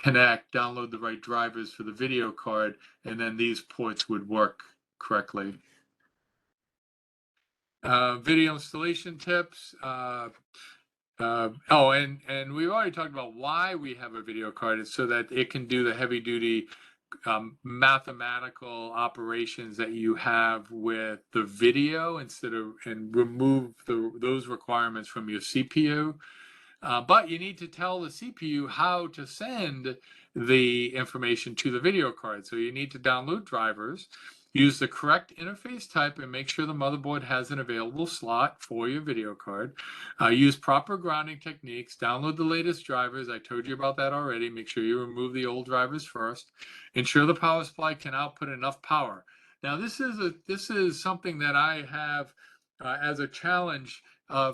S1: connect, download the right drivers for the video card, and then these ports would work correctly. Video installation tips. And we've already talked about why we have a video card. It's so that it can do the heavy duty mathematical operations that you have with the video and remove those requirements from your CPU. But you need to tell the CPU how to send the information to the video card. So you need to download drivers, use the correct interface type, and make sure the motherboard has an available slot for your video card. Use proper grounding techniques, download the latest drivers. I told you about that already. Make sure you remove the old drivers first. Ensure the power supply can output enough power. Now, this is something that I have as a challenge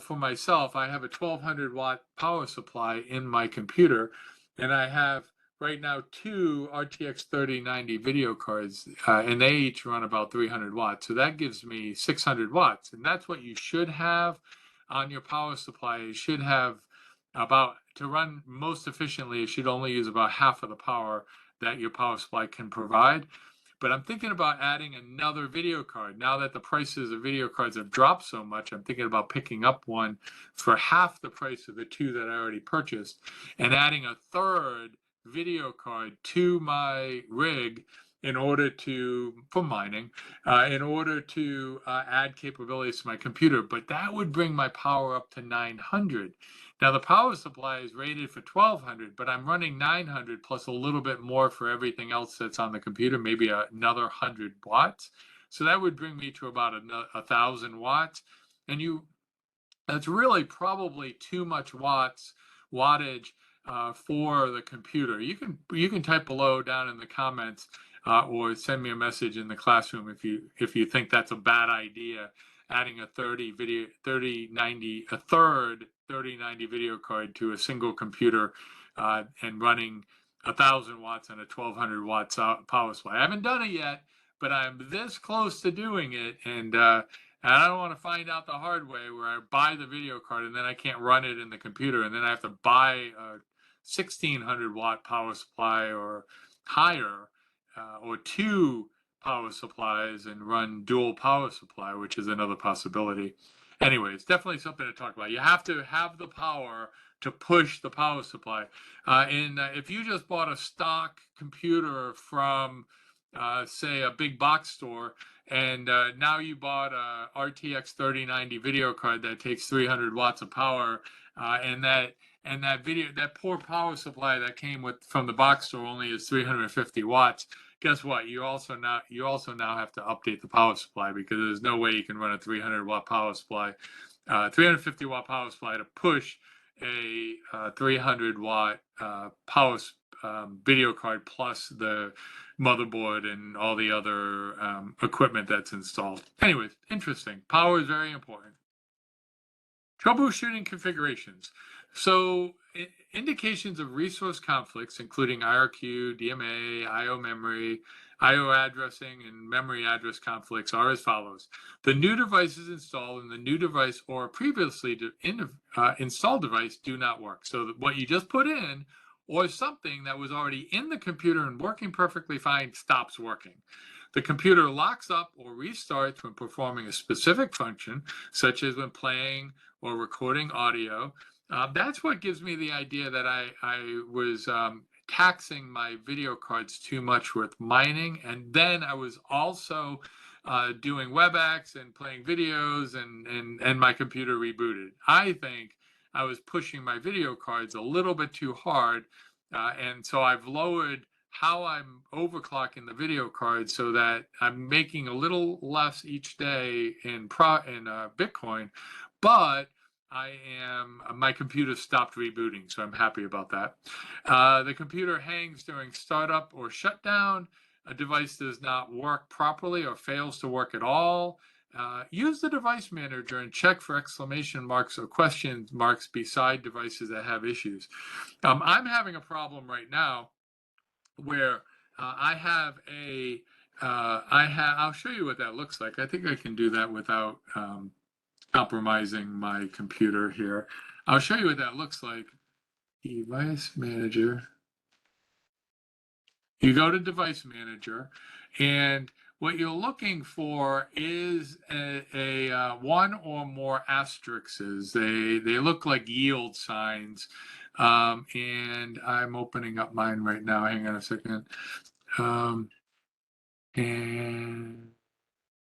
S1: for myself. I have a 1200 watt power supply in my computer, and I have right now 2 RTX 3090 video cards, and they each run about 300 watts. So that gives me 600 watts, and that's what you should have on your power supply. You should have to run most efficiently, it should only use about half of the power that your power supply can provide. But I'm thinking about adding another video card. Now that the prices of video cards have dropped so much, I'm thinking about picking up one for half the price of the 2 that I already purchased and adding a third video card to my rig for mining, in order to add capabilities to my computer. But that would bring my power up to 900. Now the power supply is rated for 1200, but I'm running 900 plus a little bit more for everything else that's on the computer, maybe another 100 watts. So that would bring me to about 1,000 watts. And that's really probably too much wattage for the computer. You can type below down in the comments or send me a message in the classroom if you think that's a bad idea, adding a third 3090 video card to a single computer and running 1,000 watts on a 1200 watts power supply. I haven't done it yet, but I'm this close to doing it, and I don't want to find out the hard way where I buy the video card and then I can't run it in the computer, and then I have to buy a 1,600 watt power supply or higher, or 2 power supplies and run dual power supply, which is another possibility. Anyway, it's definitely something to talk about. You have to have the power to push the power supply. If you just bought a stock computer from, say, a big box store, and now you bought a RTX 3090 video card that takes 300 watts of power, and that poor power supply that came from the box store only is 350 watts. Guess what? You also now have to update the power supply, because there's no way you can run a 300 watt power supply, 350 watt power supply to push a 300 watt power video card plus the motherboard and all the other equipment that's installed. Anyways, interesting. Power is very important. Troubleshooting configurations. So indications of resource conflicts, including IRQ, DMA, IO memory, IO addressing, and memory address conflicts, are as follows. The new device is installed and the new device or a previously installed device do not work. So what you just put in, or something that was already in the computer and working perfectly fine, stops working. The computer locks up or restarts when performing a specific function, such as when playing or recording audio. That's what gives me the idea that I was taxing my video cards too much with mining, and then I was also doing WebEx and playing videos, and my computer rebooted. I think I was pushing my video cards a little bit too hard, and so I've lowered how I'm overclocking the video card so that I'm making a little less each day in Bitcoin, but my computer stopped rebooting, so I'm happy about that. The computer hangs during startup or shutdown. A device does not work properly or fails to work at all. Use the device manager and check for exclamation marks or question marks beside devices that have issues. I'm having a problem right now where I have a I'll show you what that looks like. I think I can do that without compromising my computer here. I'll show you what that looks like. Device Manager. You go to Device Manager, and what you're looking for is a one or more asterisks. They look like yield signs, and I'm opening up mine right now. Hang on a second. And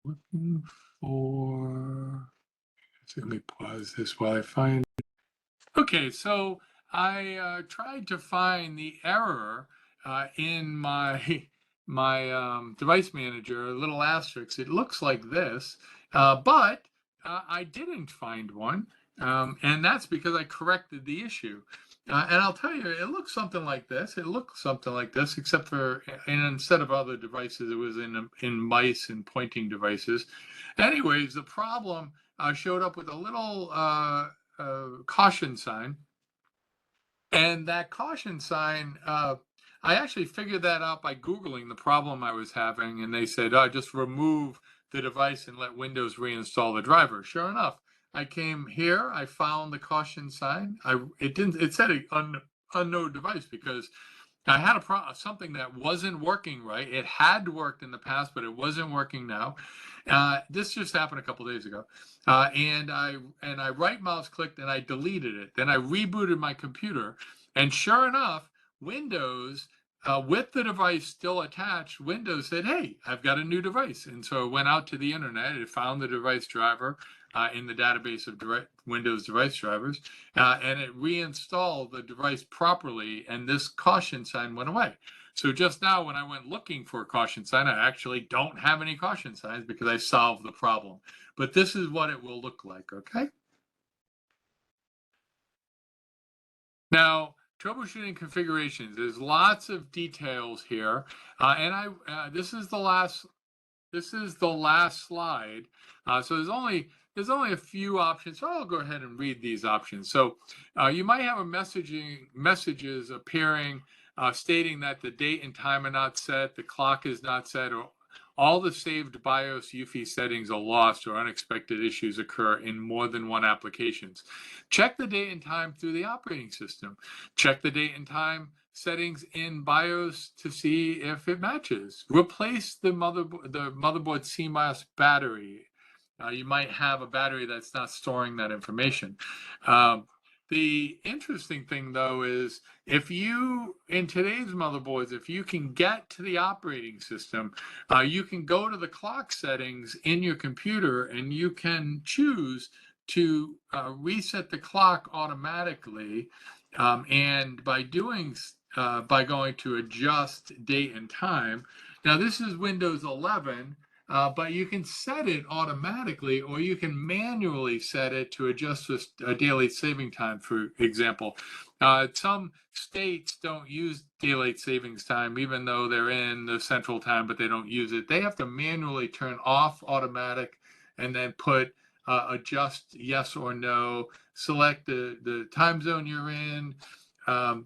S1: looking for. So let me pause this while I find. Okay, so I tried to find the error in my device manager, a little asterisk. It looks like this, but I didn't find one, and that's because I corrected the issue. And I'll tell you, it looks something like this. It looks something like this, except for, and instead of other devices, it was in mice and pointing devices. Anyways, the problem showed up with a little caution sign. And that caution sign, I actually figured that out by Googling the problem I was having. And they said, just remove the device and let Windows reinstall the driver. Sure enough, I came here, I found the caution sign. It said an unknown device because I had something that wasn't working right. It had worked in the past, but it wasn't working now. This just happened a couple days ago, and I right mouse clicked and I deleted it. Then I rebooted my computer, and sure enough, Windows, with the device still attached, Windows said, "Hey, I've got a new device," and so it went out to the internet. It found the device driver in the database of Windows device drivers, and it reinstalled the device properly, and this caution sign went away. So just now, when I went looking for a caution sign, I actually don't have any caution signs because I solved the problem. But this is what it will look like, okay? Now, troubleshooting configurations. There's lots of details here, and this is the last slide. So there's only a few options. So I'll go ahead and read these options. So you might have messages appearing stating that the date and time are not set, the clock is not set, or all the saved BIOS UEFI settings are lost or unexpected issues occur in more than one applications. Check the date and time through the operating system. Check the date and time settings in BIOS to see if it matches. Replace the motherboard CMOS battery. You might have a battery that's not storing that information. The interesting thing, though, is if you, in today's motherboards, if you can get to the operating system, you can go to the clock settings in your computer and you can choose to reset the clock automatically. And by going to adjust date and time. Now this is Windows 11, but you can set it automatically, or you can manually set it to adjust a daily saving time, for example. Some states don't use daylight savings time, even though they're in the central time, but they don't use it. They have to manually turn off automatic and then put adjust yes or no, select the time zone you're in,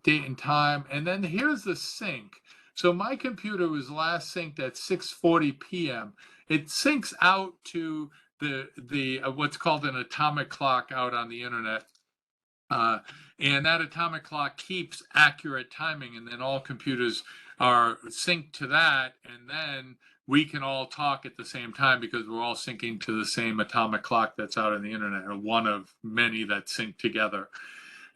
S1: date and time, and then here's the sync. So my computer was last synced at 6:40 p.m. It syncs out to the what's called an atomic clock out on the internet, and that atomic clock keeps accurate timing, and then all computers are synced to that, and then we can all talk at the same time because we're all syncing to the same atomic clock that's out on the internet, or one of many that sync together.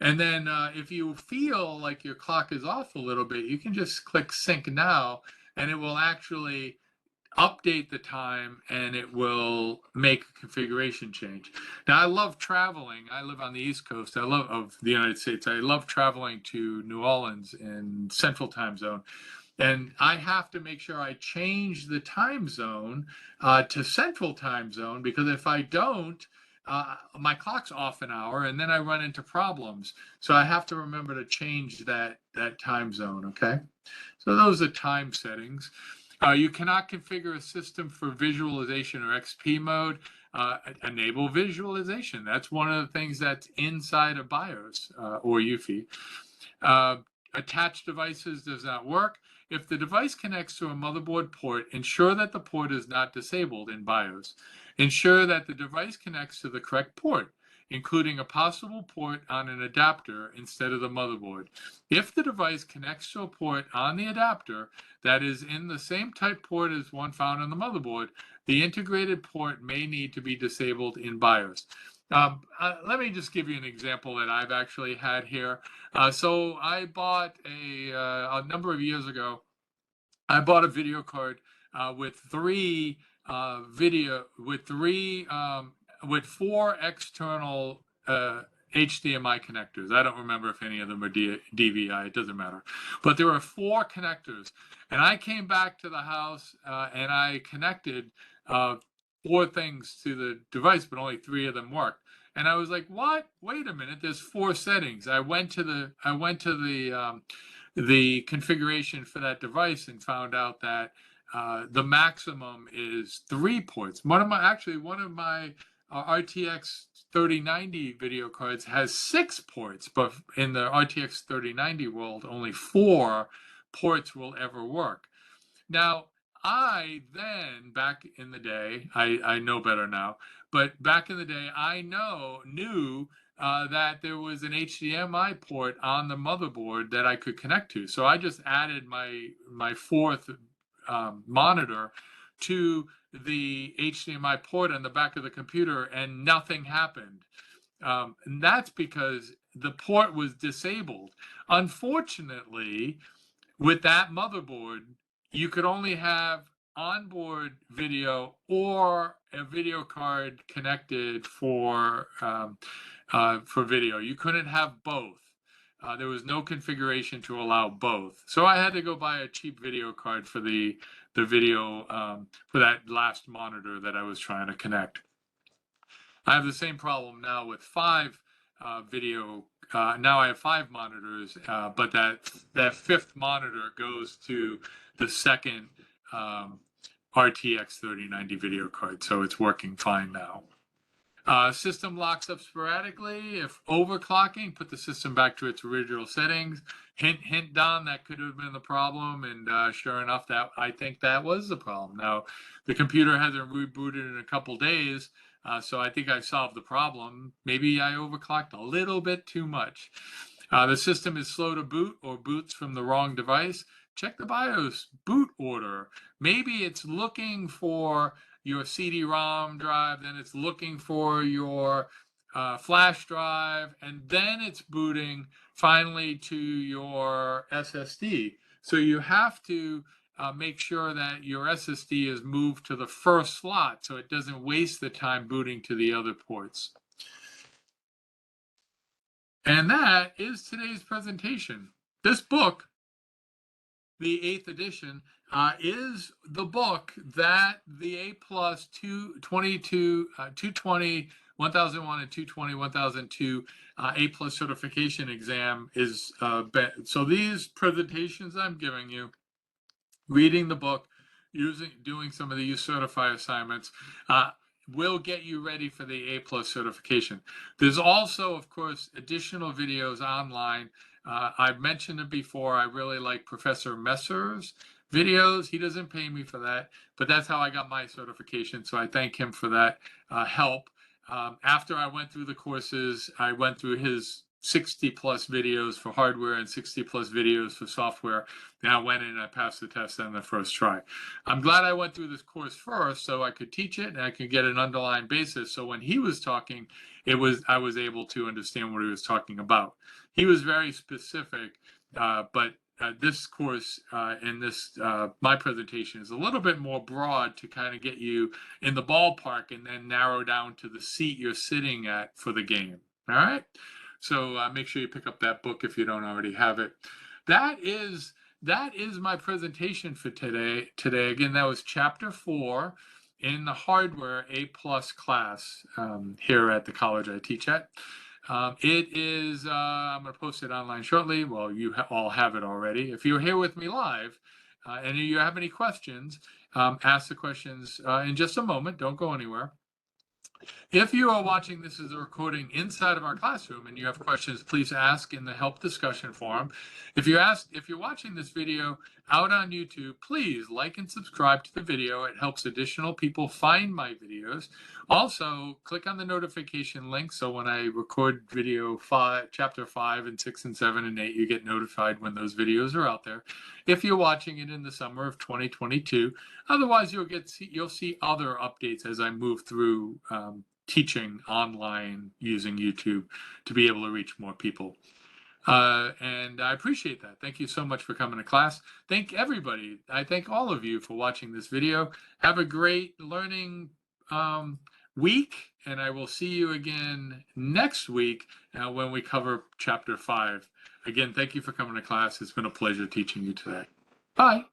S1: And then if you feel like your clock is off a little bit, you can just click sync now, and it will actually update the time and it will make a configuration change. Now, I love traveling. I live on the East Coast of the United States. I love traveling to New Orleans in Central Time Zone. And I have to make sure I change the time zone to Central Time Zone, because if I don't, my clock's off an hour and then I run into problems. So I have to remember to change that time zone, okay? So those are time settings. You cannot configure a system for visualization or XP mode. Enable visualization. That's one of the things that's inside of BIOS or UEFI. Attached devices does not work. If the device connects to a motherboard port, ensure that the port is not disabled in BIOS. Ensure that the device connects to the correct port, including a possible port on an adapter instead of the motherboard. If the device connects to a port on the adapter that is in the same type port as one found on the motherboard, the integrated port may need to be disabled in BIOS. Let me just give you an example that I've actually had here. So I bought a number of years ago, I bought a video card with four external HDMI connectors. I don't remember if any of them are DVI, it doesn't matter. But there were four connectors. And I came back to the house and I connected four things to the device, but only three of them worked. And I was like, "What? Wait a minute! There's four settings." I went to the configuration for that device and found out that the maximum is 3 ports. One of my RTX 3090 video cards has 6 ports, but in the RTX 3090 world, only 4 ports will ever work. Now, I then, back in the day, I know better now, but back in the day, I knew that there was an HDMI port on the motherboard that I could connect to. So I just added my fourth monitor to the HDMI port on the back of the computer, and nothing happened. And that's because the port was disabled. Unfortunately, with that motherboard, you could only have onboard video or a video card connected for video. You couldn't have both. There was no configuration to allow both. So I had to go buy a cheap video card for the video for that last monitor that I was trying to connect. I have the same problem now with 5 video. Now I have 5 monitors, but that fifth monitor goes to the second RTX 3090 video card, so it's working fine now. System locks up sporadically. If overclocking, put the system back to its original settings. Hint, hint, Don, that could have been the problem, and sure enough, I think that was the problem. Now, the computer hasn't rebooted in a couple days, so I think I solved the problem. Maybe I overclocked a little bit too much. The system is slow to boot or boots from the wrong device. Check the BIOS boot order. Maybe it's looking for your CD-ROM drive, then it's looking for your flash drive, and then it's booting finally to your SSD. So you have to make sure that your SSD is moved to the first slot so it doesn't waste the time booting to the other ports. And that is today's presentation. This book, the 8th edition, is the book that the A+ 220, 1001 and 220, 1002 A+ certification exam is. So these presentations I'm giving you, reading the book, doing some of the U-Certify assignments, will get you ready for the A+ certification. There's also, of course, additional videos online. I've mentioned it before. I really like Professor Messer's videos. He doesn't pay me for that, but that's how I got my certification. So I thank him for that help. After I went through the courses, I went through his 60+ videos for hardware and 60+ videos for software. Then I went in and I passed the test on the first try. I'm glad I went through this course first so I could teach it and I could get an underlying basis. So when he was talking, I was able to understand what he was talking about. He was very specific, but this course and my presentation is a little bit more broad to kind of get you in the ballpark and then narrow down to the seat you're sitting at for the game. All right. So make sure you pick up that book if you don't already have it. That is my presentation for today. Again, that was Chapter 4 in the Hardware A+ class here at the college I teach at. It is, I'm going to post it online shortly. Well, you all have it already. If you're here with me live and you have any questions, ask the questions in just a moment. Don't go anywhere. If you are watching this as a recording inside of our classroom and you have questions, please ask in the help discussion forum. If you're watching this video out on YouTube, please like and subscribe to the video. It helps additional people find my videos. Also, click on the notification link so when I record video 5, chapter 5 and 6 and 7 and 8, you get notified when those videos are out there. If you're watching it in the summer of 2022, otherwise you'll see other updates as I move through teaching online using YouTube to be able to reach more people. And I appreciate that. Thank you so much for coming to class. Thank everybody. I thank all of you for watching this video. Have a great learning week, and I will see you again next week when we cover chapter 5. Again, thank you for coming to class. It's been a pleasure teaching you today. Bye.